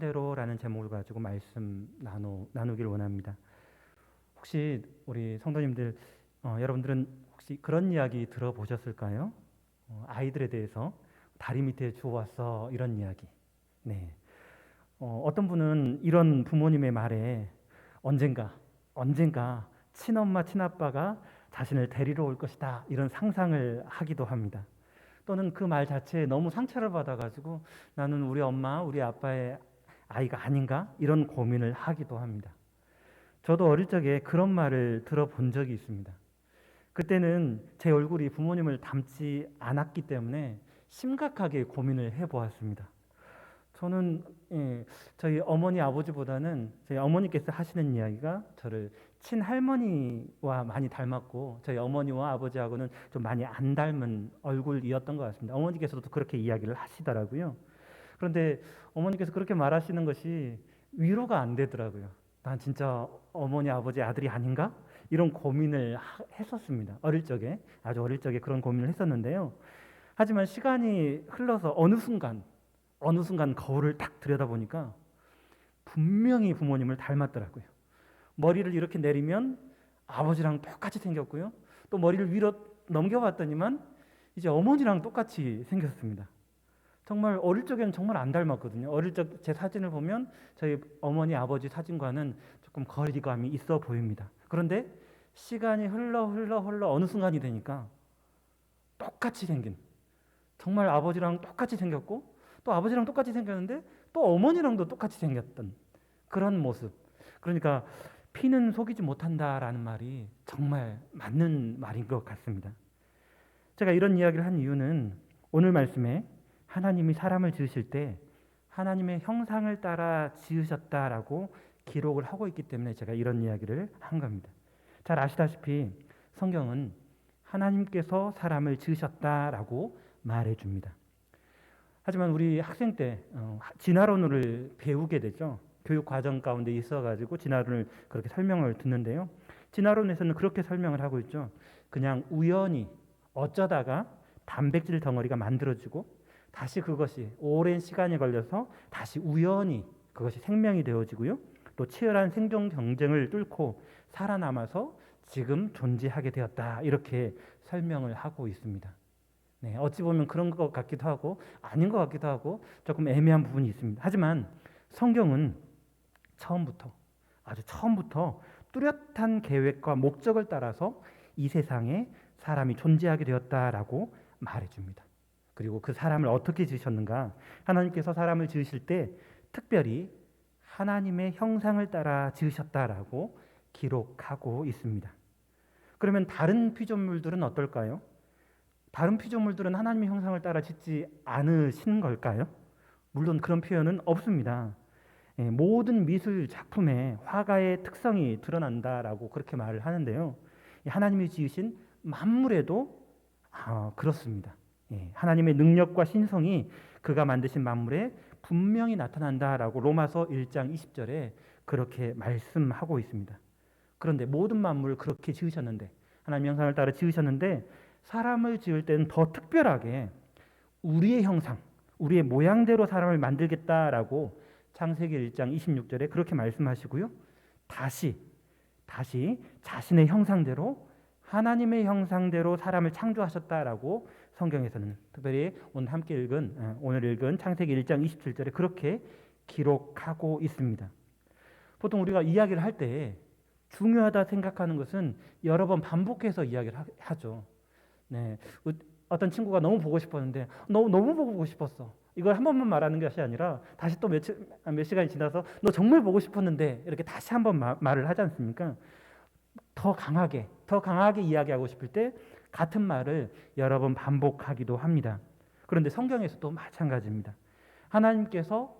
형상대로라는 제목을 가지고 말씀 나누길 원합니다. 혹시 우리 성도님들, 여러분들은 혹시 그런 이야기 들어보셨을까요? 아이들에 대해서 다리 밑에 주워왔어 이런 이야기. 네. 어떤 분은 이런 부모님의 말에 언젠가 친엄마 친아빠가 자신을 데리러 올 것이다 이런 상상을 하기도 합니다. 또는 그 말 자체에 너무 상처를 받아가지고 나는 우리 엄마 우리 아빠의 아이가 아닌가 이런 고민을 하기도 합니다. 저도 어릴 적에 그런 말을 들어본 적이 있습니다. 그때는 제 얼굴이 부모님을 닮지 않았기 때문에 심각하게 고민을 해보았습니다. 저는 저희 어머니 아버지보다는 저희 어머니께서 하시는 이야기가 저를 친할머니와 많이 닮았고 저희 어머니와 아버지하고는 좀 많이 안 닮은 얼굴이었던 것 같습니다. 어머니께서도 그렇게 이야기를 하시더라고요. 그런데 어머니께서 그렇게 말하시는 것이 위로가 안 되더라고요. 난 진짜 어머니 아버지 아들이 아닌가? 이런 고민을 했었습니다. 아주 어릴 적에 그런 고민을 했었는데요. 하지만 시간이 흘러서 어느 순간 거울을 딱 들여다보니까 분명히 부모님을 닮았더라고요. 머리를 이렇게 내리면 아버지랑 똑같이 생겼고요. 또 머리를 위로 넘겨봤더니만 이제 어머니랑 똑같이 생겼습니다. 정말 어릴 적에는 정말 안 닮았거든요. 어릴 적 제 사진을 보면 저희 어머니 아버지 사진과는 조금 거리감이 있어 보입니다. 그런데 시간이 흘러 어느 순간이 되니까 똑같이 생긴, 정말 아버지랑 똑같이 생겼고 또 아버지랑 똑같이 생겼는데 또 어머니랑도 똑같이 생겼던 그런 모습. 그러니까 피는 속이지 못한다라는 말이 정말 맞는 말인 것 같습니다. 제가 이런 이야기를 한 이유는 오늘 말씀에 하나님이 사람을 지으실 때 하나님의 형상을 따라 지으셨다라고 기록을 하고 있기 때문에 제가 이런 이야기를 한 겁니다. 잘 아시다시피 성경은 하나님께서 사람을 지으셨다라고 말해줍니다. 하지만 우리 학생 때 진화론을 배우게 되죠. 교육 과정 가운데 있어가지고 진화론을 그렇게 설명을 듣는데요. 진화론에서는 그렇게 설명을 하고 있죠. 그냥 우연히 어쩌다가 단백질 덩어리가 만들어지고 다시 그것이 오랜 시간이 걸려서 다시 우연히 그것이 생명이 되어지고요. 또 치열한 생존 경쟁을 뚫고 살아남아서 지금 존재하게 되었다. 이렇게 설명을 하고 있습니다. 네, 어찌 보면 그런 것 같기도 하고 아닌 것 같기도 하고 조금 애매한 부분이 있습니다. 하지만 성경은 아주 처음부터 뚜렷한 계획과 목적을 따라서 이 세상에 사람이 존재하게 되었다라고 말해줍니다. 그리고 그 사람을 어떻게 지으셨는가? 하나님께서 사람을 지으실 때 특별히 하나님의 형상을 따라 지으셨다라고 기록하고 있습니다. 그러면 다른 피조물들은 어떨까요? 다른 피조물들은 하나님의 형상을 따라 짓지 않으신 걸까요? 물론 그런 표현은 없습니다. 모든 미술 작품에 화가의 특성이 드러난다라고 그렇게 말을 하는데요. 하나님이 지으신 만물에도 그렇습니다. 하나님의 능력과 신성이 그가 만드신 만물에 분명히 나타난다라고 로마서 1장 20절에 그렇게 말씀하고 있습니다. 그런데 모든 만물을 그렇게 지으셨는데 하나님의 형상을 따라 지으셨는데 사람을 지을 때는 더 특별하게 우리의 형상, 우리의 모양대로 사람을 만들겠다라고 창세기 1장 26절에 그렇게 말씀하시고요. 다시 자신의 형상대로 하나님의 형상대로 사람을 창조하셨다라고 성경에서는 특별히 오늘 읽은 창세기 1장 27절에 그렇게 기록하고 있습니다. 보통 우리가 이야기를 할 때 중요하다 생각하는 것은 여러 번 반복해서 이야기를 하죠. 네, 어떤 친구가 너무 보고 싶었는데 너무 보고 싶었어. 이걸 한 번만 말하는 것이 아니라 다시 또 몇 시간이 지나서 너 정말 보고 싶었는데 이렇게 다시 한 번 말을 하지 않습니까? 더 강하게 이야기하고 싶을 때 같은 말을 여러 번 반복하기도 합니다. 그런데 성경에서도 마찬가지입니다. 하나님께서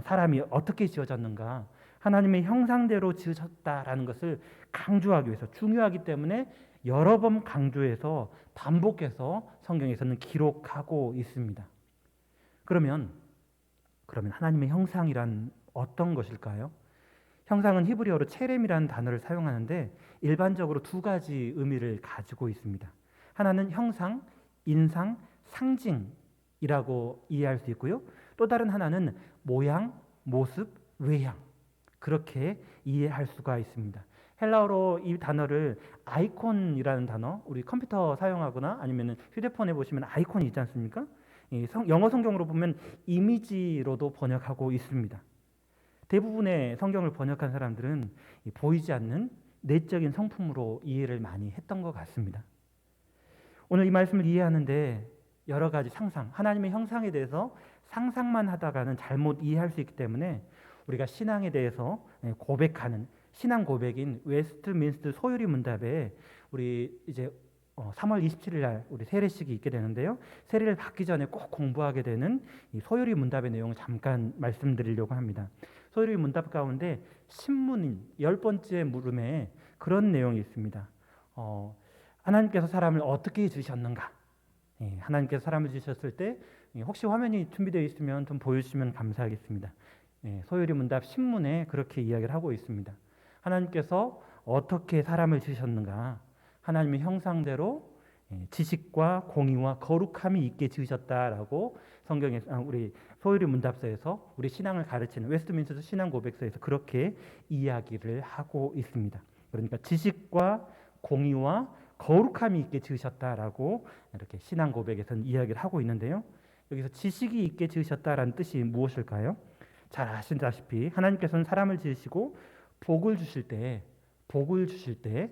사람이 어떻게 지어졌는가, 하나님의 형상대로 지으셨다라는 것을 강조하기 위해서 중요하기 때문에 여러 번 강조해서 반복해서 성경에서는 기록하고 있습니다. 그러면 하나님의 형상이란 어떤 것일까요? 형상은 히브리어로 체렘이라는 단어를 사용하는데 일반적으로 두 가지 의미를 가지고 있습니다. 하나는 형상, 인상, 상징이라고 이해할 수 있고요. 또 다른 하나는 모양, 모습, 외향 그렇게 이해할 수가 있습니다. 헬라어로 이 단어를 아이콘이라는 단어, 우리 컴퓨터 사용하거나 아니면 휴대폰에 보시면 아이콘이 있지 않습니까? 영어 성경으로 보면 이미지로도 번역하고 있습니다. 대부분의 성경을 번역한 사람들은 보이지 않는 내적인 성품으로 이해를 많이 했던 것 같습니다. 오늘 이 말씀을 이해하는데 여러 가지 상상, 하나님의 형상에 대해서 상상만 하다가는 잘못 이해할 수 있기 때문에 우리가 신앙에 대해서 고백하는 신앙 고백인 웨스트민스터 소유리 문답에 우리 이제 3월 27일 날 우리 세례식이 있게 되는데요. 세례를 받기 전에 꼭 공부하게 되는 이 소유리 문답의 내용을 잠깐 말씀드리려고 합니다. 소유리 문답 가운데 신문인 10번째 물음에 그런 내용이 있습니다. 하나님께서 사람을 어떻게 지으셨는가? 하나님께서 사람을 지으셨을 때 혹시 화면이 준비되어 있으면 좀 보여주시면 감사하겠습니다. 소유리 문답 신문에 그렇게 이야기를 하고 있습니다. 하나님께서 어떻게 사람을 지으셨는가? 하나님의 형상대로 지식과 공의와 거룩함이 있게 지으셨다라고 성경에 우리 소유리 문답서에서 우리 신앙을 가르치는 웨스트민스터 신앙 고백서에서 그렇게 이야기를 하고 있습니다. 그러니까 지식과 공의와 거룩함이 있게 지으셨다라고 이렇게 신앙 고백에서는 이야기를 하고 있는데요. 여기서 지식이 있게 지으셨다라는 뜻이 무엇일까요? 잘 아시다시피 하나님께서는 사람을 지으시고 복을 주실 때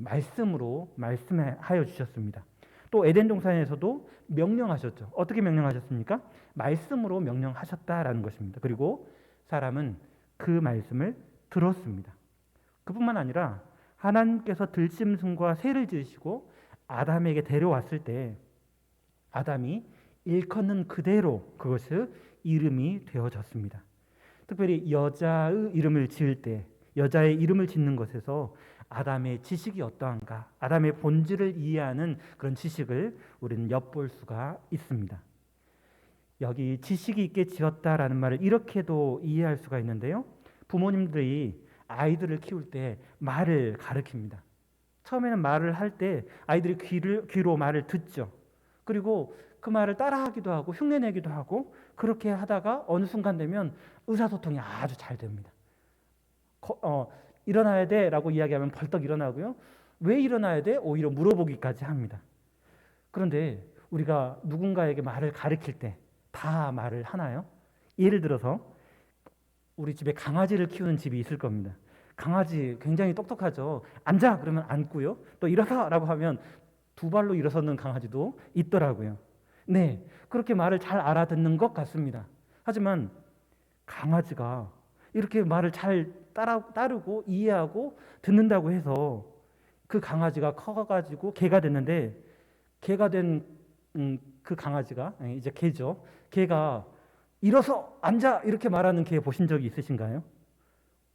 말씀으로 말씀하여 주셨습니다. 또 에덴 동산에서도 명령하셨죠. 어떻게 명령하셨습니까? 말씀으로 명령하셨다라는 것입니다. 그리고 사람은 그 말씀을 들었습니다. 그뿐만 아니라 하나님께서 들짐승과 새를 지으시고 아담에게 데려왔을 때 아담이 일컫는 그대로 그것이 이름이 되어졌습니다. 특별히 여자의 이름을 지을 때 여자의 이름을 짓는 것에서 아담의 지식이 어떠한가, 아담의 본질을 이해하는 그런 지식을 우리는 엿볼 수가 있습니다. 여기 지식이 있게 지었다라는 말을 이렇게도 이해할 수가 있는데요. 부모님들이 아이들을 키울 때 말을 가르칩니다. 처음에는 말을 할 때 아이들이 귀로 말을 듣죠. 그리고 그 말을 따라하기도 하고 흉내내기도 하고 그렇게 하다가 어느 순간 되면 의사소통이 아주 잘 됩니다. 일어나야 돼라고 이야기하면 벌떡 일어나고요. 왜 일어나야 돼? 오히려 물어보기까지 합니다. 그런데 우리가 누군가에게 말을 가르칠 때 다 말을 하나요? 예를 들어서 우리 집에 강아지를 키우는 집이 있을 겁니다. 강아지 굉장히 똑똑하죠. 앉아 그러면 앉고요. 또 일어서라고 하면 두 발로 일어서는 강아지도 있더라고요. 네, 그렇게 말을 잘 알아듣는 것 같습니다. 하지만 강아지가 이렇게 말을 잘 따르고 이해하고 듣는다고 해서 그 강아지가 커가지고 개가 됐는데 개가 된 그 강아지가 이제 개죠. 개가 일어서 앉아 이렇게 말하는 개 보신 적이 있으신가요?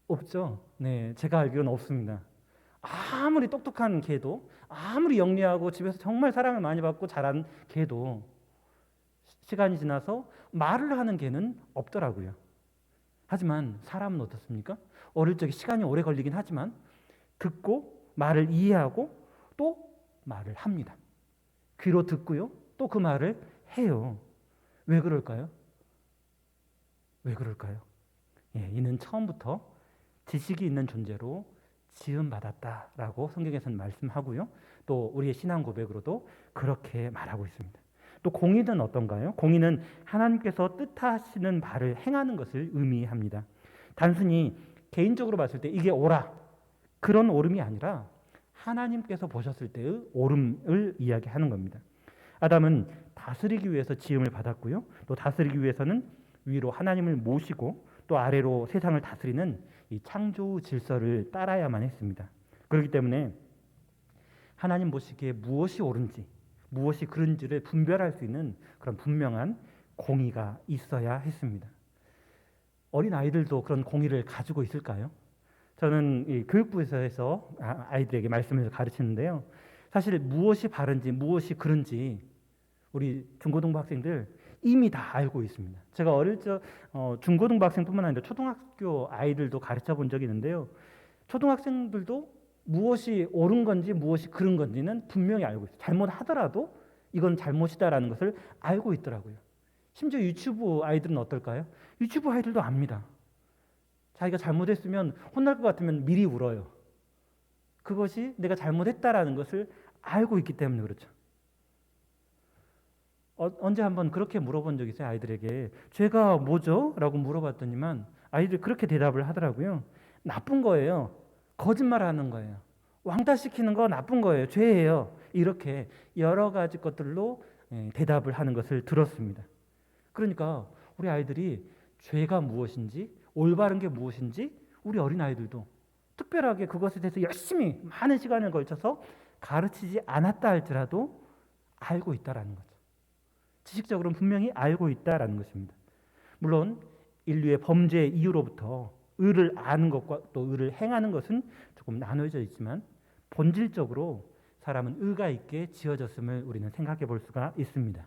없죠. 네, 제가 알기로는 없습니다. 아무리 똑똑한 개도 아무리 영리하고 집에서 정말 사랑을 많이 받고 자란 개도 시간이 지나서 말을 하는 개는 없더라고요. 하지만 사람은 어떻습니까? 어릴 적에 시간이 오래 걸리긴 하지만 듣고 말을 이해하고 또 말을 합니다. 귀로 듣고요. 또 그 말을 해요. 왜 그럴까요? 왜 그럴까요? 이는 처음부터 지식이 있는 존재로 지음받았다라고 성경에서는 말씀하고요. 또 우리의 신앙 고백으로도 그렇게 말하고 있습니다. 또 공의는 어떤가요? 공의는 하나님께서 뜻하시는 바를 행하는 것을 의미합니다. 단순히 개인적으로 봤을 때 이게 옳아 그런 옳음이 아니라 하나님께서 보셨을 때의 옳음을 이야기하는 겁니다. 아담은 다스리기 위해서 지음을 받았고요. 또 다스리기 위해서는 위로 하나님을 모시고 또 아래로 세상을 다스리는 이 창조 질서를 따라야만 했습니다. 그렇기 때문에 하나님 보시기에 무엇이 옳은지 무엇이 그른지를 분별할 수 있는 그런 분명한 공의가 있어야 했습니다. 어린 아이들도 그런 공의를 가지고 있을까요? 저는 이 교육부에서 아이들에게 말씀을 가르치는데요. 사실 무엇이 바른지 무엇이 그른지 우리 중고등부 학생들 이미 다 알고 있습니다. 제가 어릴 적 중고등부 학생뿐만 아니라 초등학교 아이들도 가르쳐 본 적이 있는데요. 초등학생들도 무엇이 옳은 건지 무엇이 그른 건지는 분명히 알고 있어요. 잘못하더라도 이건 잘못이다라는 것을 알고 있더라고요. 심지어 유치부 아이들은 어떨까요? 유치부 아이들도 압니다. 자기가 잘못했으면 혼날 것 같으면 미리 울어요. 그것이 내가 잘못했다라는 것을 알고 있기 때문에 그렇죠. 언제 한번 그렇게 물어본 적 있어요? 아이들에게 죄가 뭐죠? 라고 물어봤더니만 아이들이 그렇게 대답을 하더라고요. 나쁜 거예요. 거짓말하는 거예요. 왕따시키는 거 나쁜 거예요. 죄예요. 이렇게 여러 가지 것들로 대답을 하는 것을 들었습니다. 그러니까 우리 아이들이 죄가 무엇인지 올바른 게 무엇인지 우리 어린아이들도 특별하게 그것에 대해서 열심히 많은 시간을 걸쳐서 가르치지 않았다 할지라도 알고 있다라는 거죠. 지식적으로는 분명히 알고 있다라는 것입니다. 물론 인류의 범죄 이후로부터 의를 아는 것과 또 의를 행하는 것은 조금 나눠져 있지만 본질적으로 사람은 의가 있게 지어졌음을 우리는 생각해 볼 수가 있습니다.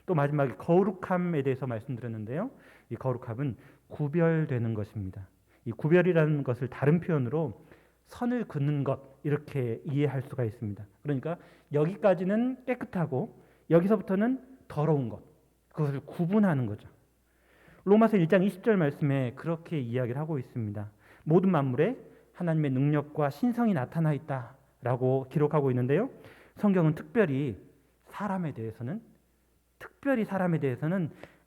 또 마지막에 거룩함에 대해서 말씀드렸는데요. 이 거룩함은 구별되는 것입니다. 이 구별이라는 것을 다른 표현으로 선을 긋는 것 이렇게 이해할 수가 있습니다. 그러니까 여기까지는 깨끗하고 여기서부터는 더러운 것, 그것을 구분하는 거죠. 로마서 1장 20절 말씀에 그렇게 이야기를 하고 있습니다. 모든 만물에 하나님의 능력과 신성이 나타나 있다라고 기록하고 있는데요. 성경은 특별히 사람에 대해서는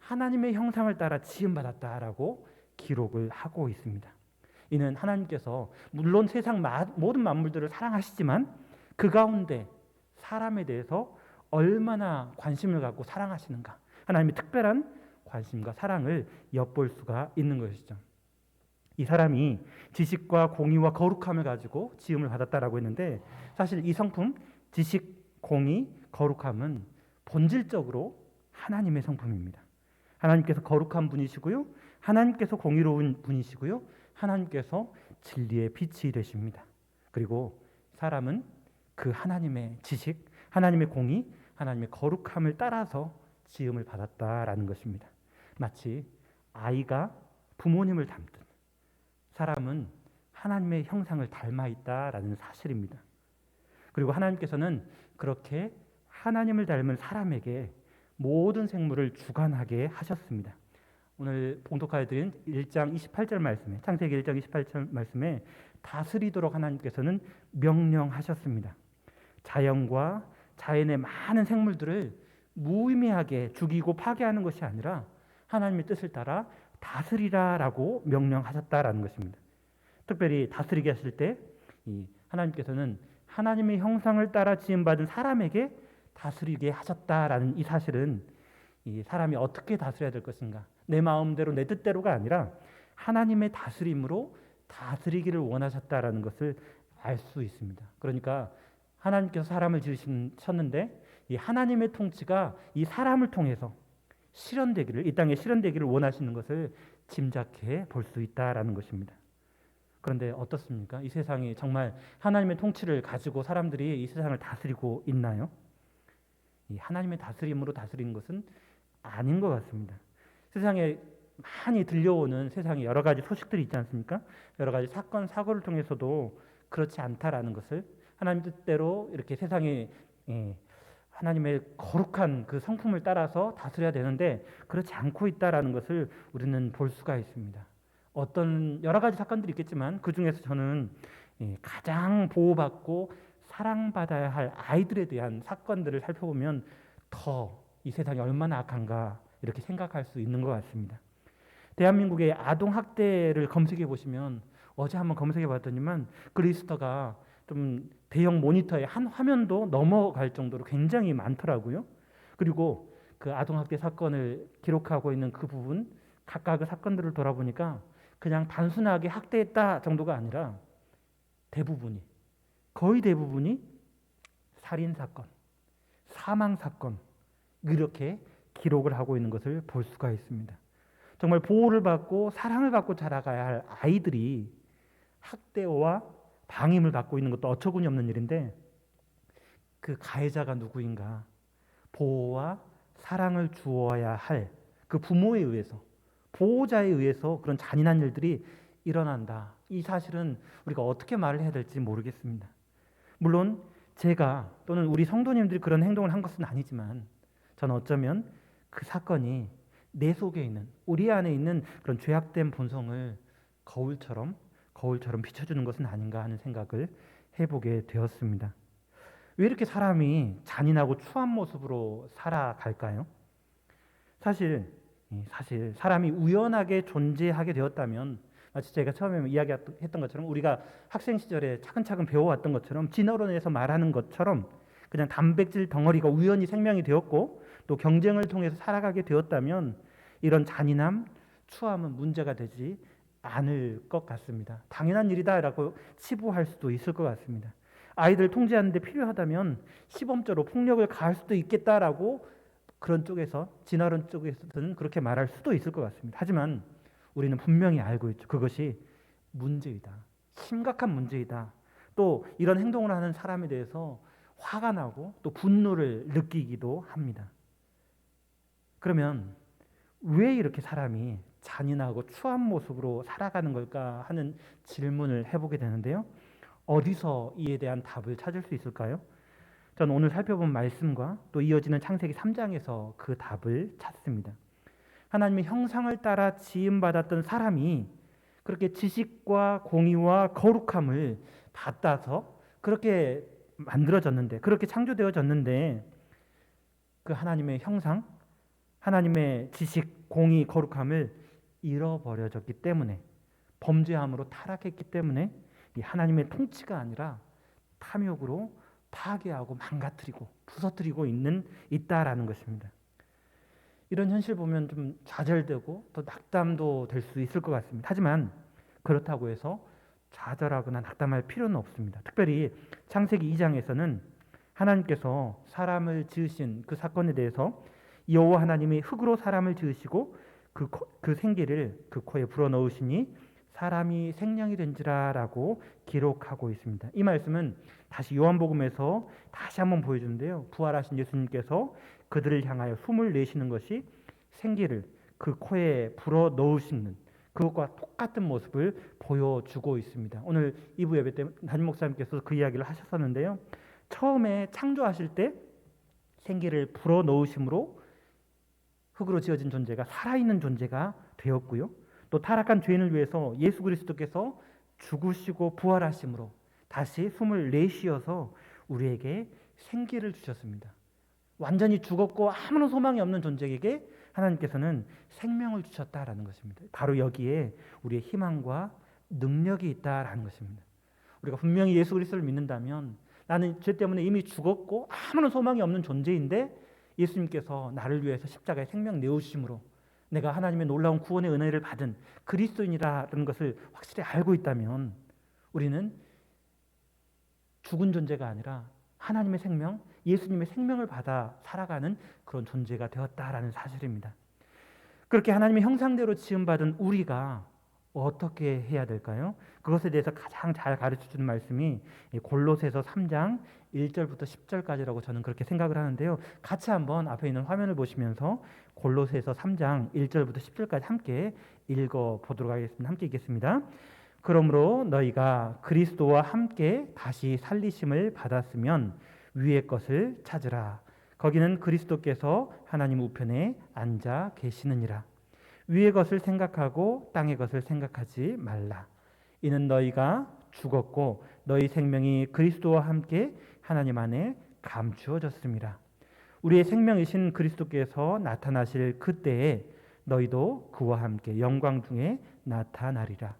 하나님의 형상을 따라 지음받았다라고 기록을 하고 있습니다. 이는 하나님께서 물론 세상 모든 만물들을 사랑하시지만 그 가운데 사람에 대해서 얼마나 관심을 갖고 사랑하시는가, 하나님의 특별한 관심과 사랑을 엿볼 수가 있는 것이죠. 이 사람이 지식과 공의와 거룩함을 가지고 지음을 받았다라고 했는데 사실 이 성품 지식, 공의, 거룩함은 본질적으로 하나님의 성품입니다. 하나님께서 거룩한 분이시고요, 하나님께서 공의로운 분이시고요, 하나님께서 진리의 빛이 되십니다. 그리고 사람은 그 하나님의 지식, 하나님의 공의, 하나님의 거룩함을 따라서 지음을 받았다라는 것입니다. 마치 아이가 부모님을 닮듯 사람은 하나님의 형상을 닮아 있다라는 사실입니다. 그리고 하나님께서는 그렇게 하나님을 닮은 사람에게 모든 생물을 주관하게 하셨습니다. 오늘 봉독하여 드린 1장 28절 말씀에, 창세기 1장 28절 말씀에 다스리도록 하나님께서는 명령하셨습니다. 자연과 자연의 많은 생물들을 무의미하게 죽이고 파괴하는 것이 아니라 하나님의 뜻을 따라 다스리라라고 명령하셨다라는 것입니다. 특별히 다스리게 하실 때 하나님께서는 하나님의 형상을 따라 지음받은 사람에게 다스리게 하셨다라는 이 사실은 이 사람이 어떻게 다스려야 될 것인가, 내 마음대로 내 뜻대로가 아니라 하나님의 다스림으로 다스리기를 원하셨다라는 것을 알 수 있습니다. 그러니까 하나님께서 사람을 지으셨는데 이 하나님의 통치가 이 사람을 통해서 실현되기를, 이 땅에 실현되기를 원하시는 것을 짐작해 볼 수 있다라는 것입니다. 그런데 어떻습니까? 이 세상이 정말 하나님의 통치를 가지고 사람들이 이 세상을 다스리고 있나요? 이 하나님의 다스림으로 다스리는 것은 아닌 것 같습니다. 세상에 많이 들려오는 세상에 여러 가지 소식들이 있지 않습니까? 여러 가지 사건, 사고를 통해서도 그렇지 않다라는 것을, 하나님 뜻대로 이렇게 세상에 하나님의 거룩한 그 성품을 따라서 다스려야 되는데 그렇지 않고 있다라는 것을 우리는 볼 수가 있습니다. 어떤 여러 가지 사건들이 있겠지만 그 중에서 저는 가장 보호받고 사랑받아야 할 아이들에 대한 사건들을 살펴보면 더 이 세상이 얼마나 악한가 이렇게 생각할 수 있는 것 같습니다. 대한민국의 아동학대를 검색해 보시면, 어제 한번 검색해 봤더니만 그 리스트가 좀 대형 모니터의 한 화면도 넘어갈 정도로 굉장히 많더라고요. 그리고 그 아동학대 사건을 기록하고 있는 그 부분, 각각의 사건들을 돌아보니까 그냥 단순하게 학대했다 정도가 아니라 거의 대부분이 살인사건, 사망사건, 이렇게 기록을 하고 있는 것을 볼 수가 있습니다. 정말 보호를 받고 사랑을 받고 자라가야 할 아이들이 학대와 방임을 받고 있는 것도 어처구니 없는 일인데 그 가해자가 누구인가, 보호와 사랑을 주어야 할 그 부모에 의해서, 보호자에 의해서 그런 잔인한 일들이 일어난다. 이 사실은 우리가 어떻게 말을 해야 될지 모르겠습니다. 물론 제가 또는 우리 성도님들이 그런 행동을 한 것은 아니지만 저는 어쩌면 그 사건이 내 속에 있는, 우리 안에 있는 그런 죄악된 본성을 거울처럼 비춰주는 것은 아닌가 하는 생각을 해보게 되었습니다. 왜 이렇게 사람이 잔인하고 추한 모습으로 살아갈까요? 사실 사람이 우연하게 존재하게 되었다면, 마치 제가 처음에 이야기했던 것처럼, 우리가 학생 시절에 차근차근 배워왔던 것처럼, 진화론에서 말하는 것처럼 그냥 단백질 덩어리가 우연히 생명이 되었고 또 경쟁을 통해서 살아가게 되었다면 이런 잔인함, 추함은 문제가 되지 않을 것 같습니다. 당연한 일이다라고 치부할 수도 있을 것 같습니다. 아이들 통제하는 데 필요하다면 시범적으로 폭력을 가할 수도 있겠다라고 그런 쪽에서, 진화론 쪽에서는 그렇게 말할 수도 있을 것 같습니다. 하지만 우리는 분명히 알고 있죠. 그것이 문제이다. 심각한 문제이다. 또 이런 행동을 하는 사람에 대해서 화가 나고 또 분노를 느끼기도 합니다. 그러면 왜 이렇게 사람이 잔인하고 추한 모습으로 살아가는 걸까 하는 질문을 해보게 되는데요. 어디서 이에 대한 답을 찾을 수 있을까요? 저는 오늘 살펴본 말씀과 또 이어지는 창세기 3장에서 그 답을 찾습니다. 하나님의 형상을 따라 지음받았던 사람이 그렇게 지식과 공의와 거룩함을 받아서 그렇게 만들어졌는데, 그렇게 창조되어졌는데, 그 하나님의 형상, 하나님의 지식, 공의, 거룩함을 잃어버려졌기 때문에, 범죄함으로 타락했기 때문에 이 하나님의 통치가 아니라 탐욕으로 파괴하고 망가뜨리고 부서뜨리고 있다라는 것입니다. 이런 현실 보면 좀 좌절되고 또 낙담도 될 수 있을 것 같습니다. 하지만 그렇다고 해서 좌절하거나 낙담할 필요는 없습니다. 특별히 창세기 2장에서는 하나님께서 사람을 지으신 그 사건에 대해서 여호와 하나님이 흙으로 사람을 지으시고 그 생기를 그 코에 불어넣으시니 사람이 생명이 된지라라고 기록하고 있습니다. 이 말씀은 다시 요한복음에서 다시 한번 보여주는데요. 부활하신 예수님께서 그들을 향하여 숨을 내쉬는 것이 생기를 그 코에 불어넣으시는 그것과 똑같은 모습을 보여주고 있습니다. 오늘 2부 예배 때 담임 목사님께서 그 이야기를 하셨었는데요. 처음에 창조하실 때 생기를 불어넣으심으로 흙으로 지어진 존재가 살아있는 존재가 되었고요. 또 타락한 죄인을 위해서 예수 그리스도께서 죽으시고 부활하심으로 다시 숨을 내쉬어서 우리에게 생기를 주셨습니다. 완전히 죽었고 아무런 소망이 없는 존재에게 하나님께서는 생명을 주셨다라는 것입니다. 바로 여기에 우리의 희망과 능력이 있다라는 것입니다. 우리가 분명히 예수 그리스도를 믿는다면, 나는 죄 때문에 이미 죽었고 아무런 소망이 없는 존재인데 예수님께서 나를 위해서 십자가에 생명 내어주심으로 내가 하나님의 놀라운 구원의 은혜를 받은 그리스도인이라는 것을 확실히 알고 있다면, 우리는 죽은 존재가 아니라 하나님의 생명, 예수님의 생명을 받아 살아가는 그런 존재가 되었다라는 사실입니다. 그렇게 하나님의 형상대로 지음받은 우리가 어떻게 해야 될까요? 그것에 대해서 가장 잘 가르쳐주는 말씀이 골로새서 3장 1절부터 10절까지라고 저는 그렇게 생각을 하는데요. 같이 한번 앞에 있는 화면을 보시면서 골로새서 3장 1절부터 10절까지 함께 읽어보도록 하겠습니다. 함께 읽겠습니다. 그러므로 너희가 그리스도와 함께 다시 살리심을 받았으면 위의 것을 찾으라. 거기는 그리스도께서 하나님 우편에 앉아 계시느니라. 위의 것을 생각하고 땅의 것을 생각하지 말라. 이는 너희가 죽었고 너희 생명이 그리스도와 함께 하나님 안에 감추어졌음이라. 우리의 생명이신 그리스도께서 나타나실 그때에 너희도 그와 함께 영광 중에 나타나리라.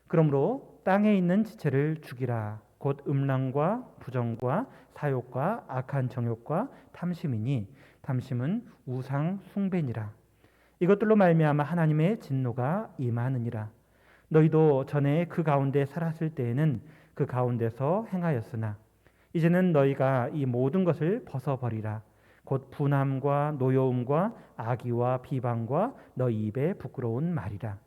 그러므로 땅에 있는 지체를 죽이라. 곧 음란과 부정과 사욕과 악한 정욕과 탐심이니 탐심은 우상 숭배니라. 이것들로 말미암아 하나님의 진노가 임하느니라. 너희도 전에 그 가운데 살았을 때에는 그 가운데서 행하였으나 이제는 너희가 이 모든 것을 벗어버리라. 곧 분함과 노여움과 악의와 비방과 너희 입에 부끄러운 말이라.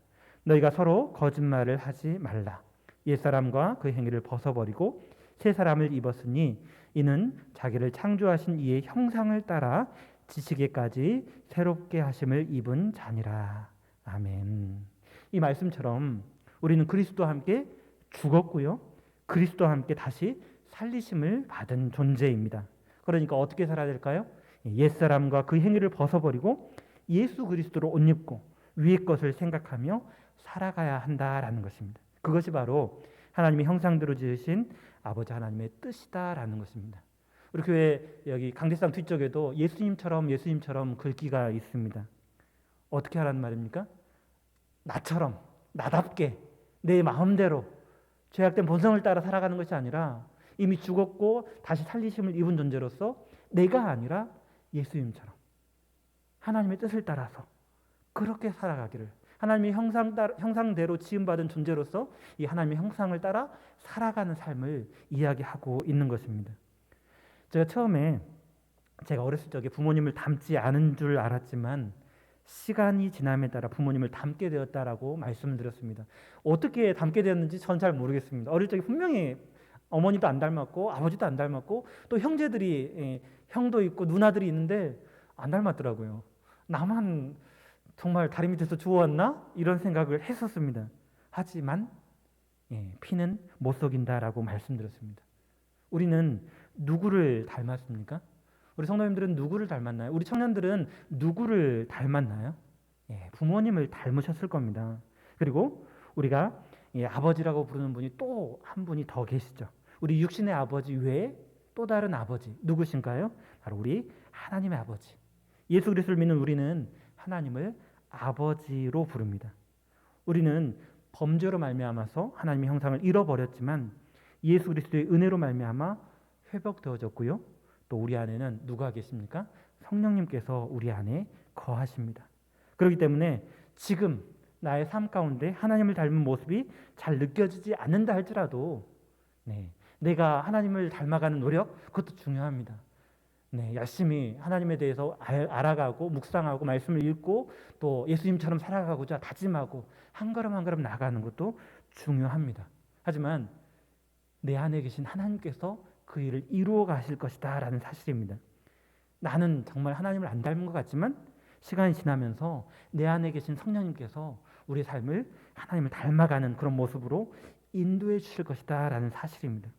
너희가 서로 거짓말을 하지 말라. 옛사람과 그 행위를 벗어버리고 새 사람을 입었으니 이는 자기를 창조하신 이의 형상을 따라 지시기까지 새롭게 하심을 입은 자니라. 아멘. 이 말씀처럼 우리는 그리스도와 함께 죽었고요. 그리스도와 함께 다시 살리심을 받은 존재입니다. 그러니까 어떻게 살아야 될까요? 옛사람과 그 행위를 벗어버리고 예수 그리스도로 옷 입고 위의 것을 생각하며 살아가야 한다라는 것입니다. 그것이 바로 하나님의 형상대로 지으신 아버지 하나님의 뜻이다라는 것입니다. 우리 교회 여기 강대상 뒤쪽에도 예수님처럼 글귀가 있습니다. 어떻게 하라는 말입니까? 나처럼, 나답게, 내 마음대로 죄악된 본성을 따라 살아가는 것이 아니라 이미 죽었고 다시 살리심을 입은 존재로서 내가 아니라 예수님처럼 하나님의 뜻을 따라서 그렇게 살아가기를, 하나님의 형상대로 지음받은 존재로서 이 하나님의 형상을 따라 살아가는 삶을 이야기하고 있는 것입니다. 제가 처음에 제가 어렸을 적에 부모님을 닮지 않은 줄 알았지만 시간이 지남에 따라 부모님을 닮게 되었다라고 말씀을 드렸습니다. 어떻게 닮게 되었는지 전 잘 모르겠습니다. 어릴 적에 분명히 어머니도 안 닮았고 아버지도 안 닮았고 또 형제들이 형도 있고 누나들이 있는데 안 닮았더라고요. 나만 정말 다리 밑에서 주워왔나? 이런 생각을 했었습니다. 하지만 피는 못 속인다라고 말씀드렸습니다. 우리는 누구를 닮았습니까? 우리 성도님들은 누구를 닮았나요? 우리 청년들은 누구를 닮았나요? 부모님을 닮으셨을 겁니다. 그리고 우리가 아버지라고 부르는 분이 또 한 분이 더 계시죠. 우리 육신의 아버지 외에 또 다른 아버지 누구신가요? 바로 우리 하나님의 아버지. 예수 그리스도를 믿는 우리는 하나님을 아버지로 부릅니다. 우리는 범죄로 말미암아서 하나님의 형상을 잃어버렸지만 예수 그리스도의 은혜로 말미암아 회복되어졌고요. 또 우리 안에는 누가 계십니까? 성령님께서 우리 안에 거하십니다. 그렇기 때문에 지금 나의 삶 가운데 하나님을 닮은 모습이 잘 느껴지지 않는다 할지라도 내가 하나님을 닮아가는 노력, 그것도 중요합니다. 열심히 하나님에 대해서 알아가고 묵상하고 말씀을 읽고 또 예수님처럼 살아가고자 다짐하고 한 걸음 한 걸음 나아가는 것도 중요합니다. 하지만 내 안에 계신 하나님께서 그 일을 이루어 가실 것이다 라는 사실입니다. 나는 정말 하나님을 안 닮은 것 같지만 시간이 지나면서 내 안에 계신 성령님께서 우리의 삶을 하나님을 닮아가는 그런 모습으로 인도해 주실 것이다 라는 사실입니다.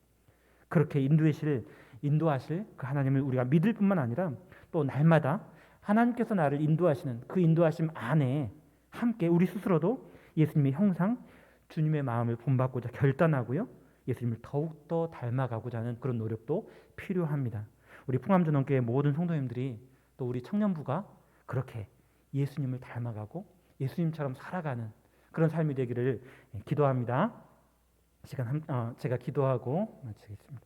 그렇게 인도하실 그 하나님을 우리가 믿을 뿐만 아니라 또 날마다 하나님께서 나를 인도하시는 그 인도하심 안에 함께 우리 스스로도 예수님의 형상, 주님의 마음을 본받고자 결단하고요. 예수님을 더욱더 닮아가고자 하는 그런 노력도 필요합니다. 우리 풍암전원교회 모든 성도님들이 또 우리 청년부가 그렇게 예수님을 닮아가고 예수님처럼 살아가는 그런 삶이 되기를 기도합니다. 제가 기도하고 마치겠습니다.